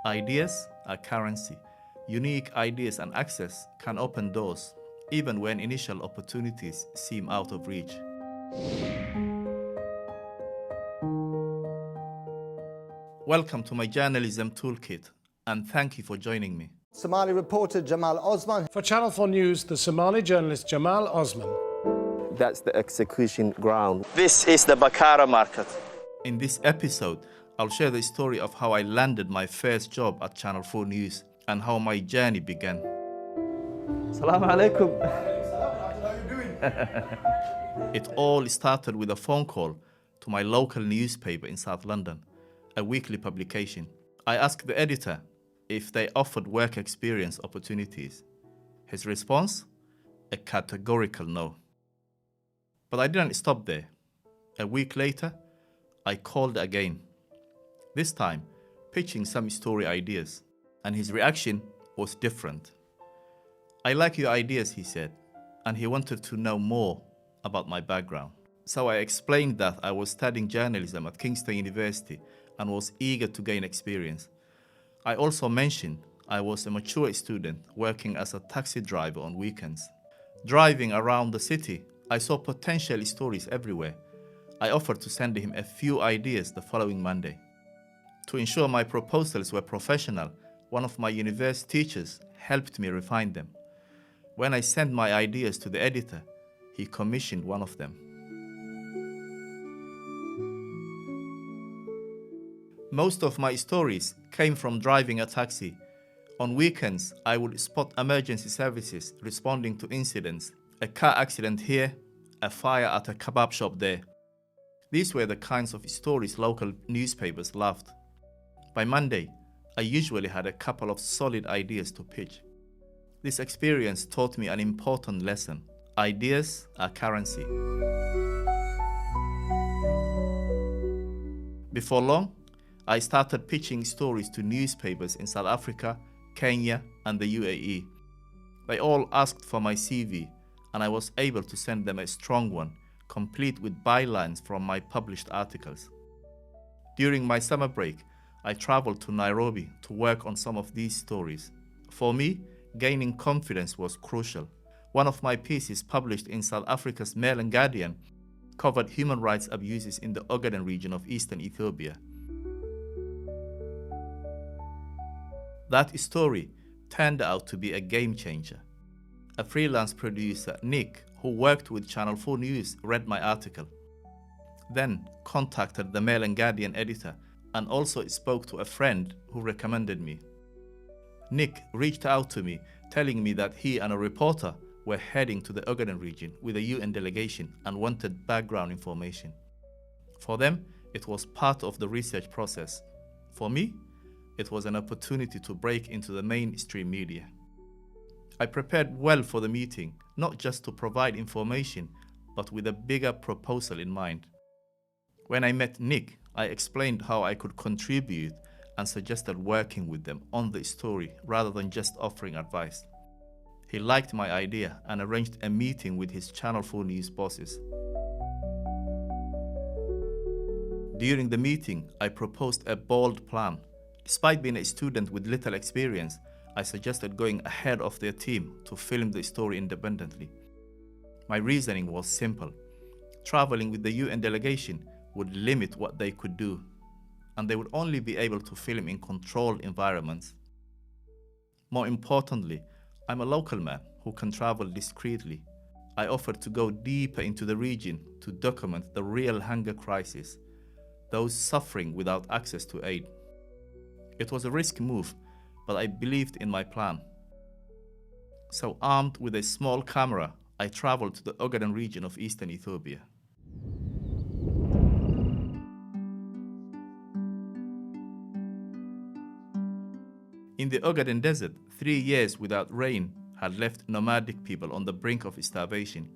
Ideas are currency. Unique ideas and access can open doors, even when initial opportunities seem out of reach. Welcome to my journalism toolkit, and thank you for joining me. Somali reporter Jamal Osman. For Channel 4 News, the Somali journalist Jamal Osman. That's the execution ground. This is the Bakara market. In this episode, I'll share the story of how I landed my first job at Channel 4 News and how my journey began. Assalamu alaikum. It all started with a phone call to my local newspaper in South London, a weekly publication. I asked the editor if they offered work experience opportunities. His response? A categorical no. But I didn't stop there. A week later, I called again. This time, pitching some story ideas, and his reaction was different. I like your ideas, he said, and he wanted to know more about my background. So I explained that I was studying journalism at Kingston University and was eager to gain experience. I also mentioned I was a mature student working as a taxi driver on weekends. Driving around the city, I saw potential stories everywhere. I offered to send him a few ideas the following Monday. To ensure my proposals were professional, one of my university teachers helped me refine them. When I sent my ideas to the editor, he commissioned one of them. Most of my stories came from driving a taxi. On weekends, I would spot emergency services responding to incidents, a car accident here, a fire at a kebab shop there. These were the kinds of stories local newspapers loved. By Monday, I usually had a couple of solid ideas to pitch. This experience taught me an important lesson. Ideas are currency. Before long, I started pitching stories to newspapers in South Africa, Kenya, and the UAE. They all asked for my CV, and I was able to send them a strong one, complete with bylines from my published articles. During my summer break, I traveled to Nairobi to work on some of these stories. For me, gaining confidence was crucial. One of my pieces published in South Africa's Mail and Guardian covered human rights abuses in the Ogaden region of eastern Ethiopia. That story turned out to be a game changer. A freelance producer, Nick, who worked with Channel 4 News, read my article, then contacted the Mail and Guardian editor and also spoke to a friend who recommended me. Nick reached out to me, telling me that he and a reporter were heading to the Ogaden region with a UN delegation and wanted background information. For them, it was part of the research process. For me, it was an opportunity to break into the mainstream media. I prepared well for the meeting, not just to provide information, but with a bigger proposal in mind. When I met Nick, I explained how I could contribute and suggested working with them on the story rather than just offering advice. He liked my idea and arranged a meeting with his Channel 4 News bosses. During the meeting, I proposed a bold plan. Despite being a student with little experience, I suggested going ahead of their team to film the story independently. My reasoning was simple. Traveling with the UN delegation would limit what they could do, and they would only be able to film in controlled environments. More importantly, I'm a local man who can travel discreetly. I offered to go deeper into the region to document the real hunger crisis, those suffering without access to aid. It was a risky move, but I believed in my plan. So armed with a small camera, I traveled to the Ogaden region of eastern Ethiopia. In the Ogaden desert, 3 years without rain had left nomadic people on the brink of starvation.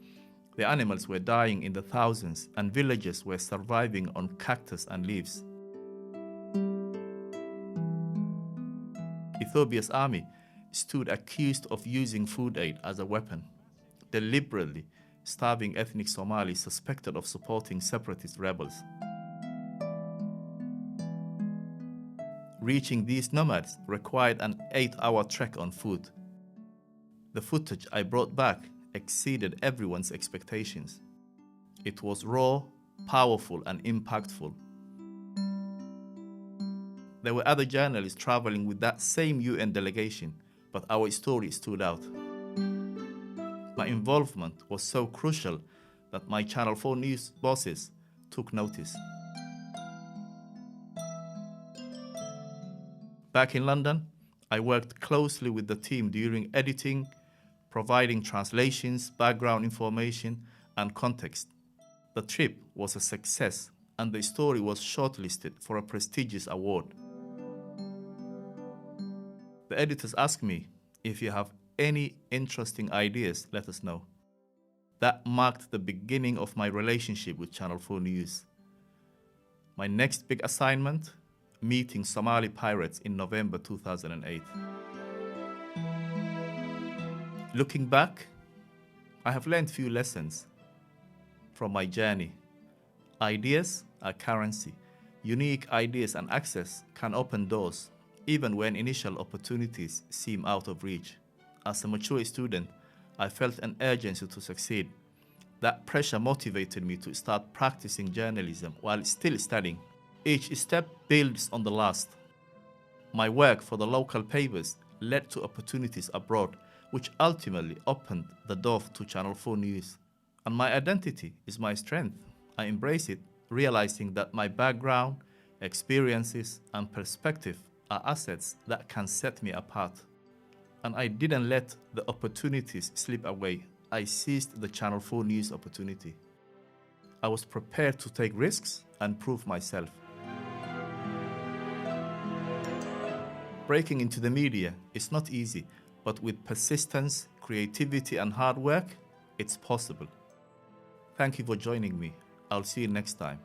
The animals were dying in the thousands, and villagers were surviving on cactus and leaves. Ethiopia's army stood accused of using food aid as a weapon, deliberately starving ethnic Somalis suspected of supporting separatist rebels. Reaching these nomads required an 8-hour trek on foot. The footage I brought back exceeded everyone's expectations. It was raw, powerful, and impactful. There were other journalists traveling with that same UN delegation, but our story stood out. My involvement was so crucial that my Channel 4 News bosses took notice. Back in London, I worked closely with the team during editing, providing translations, background information, and context. The trip was a success, and the story was shortlisted for a prestigious award. The editors asked me, if you have any interesting ideas, let us know. That marked the beginning of my relationship with Channel 4 News. My next big assignment, meeting Somali pirates in November 2008. Looking back, I have learned few lessons from my journey. Ideas are currency. Unique ideas and access can open doors, even when initial opportunities seem out of reach. As a mature student, I felt an urgency to succeed. That pressure motivated me to start practicing journalism while still studying. Each step builds on the last. My work for the local papers led to opportunities abroad, which ultimately opened the door to Channel 4 News. And my identity is my strength. I embrace it, realizing that my background, experiences, and perspective are assets that can set me apart. And I didn't let the opportunities slip away. I seized the Channel 4 News opportunity. I was prepared to take risks and prove myself. Breaking into the media is not easy, but with persistence, creativity, and hard work, it's possible. Thank you for joining me. I'll see you next time.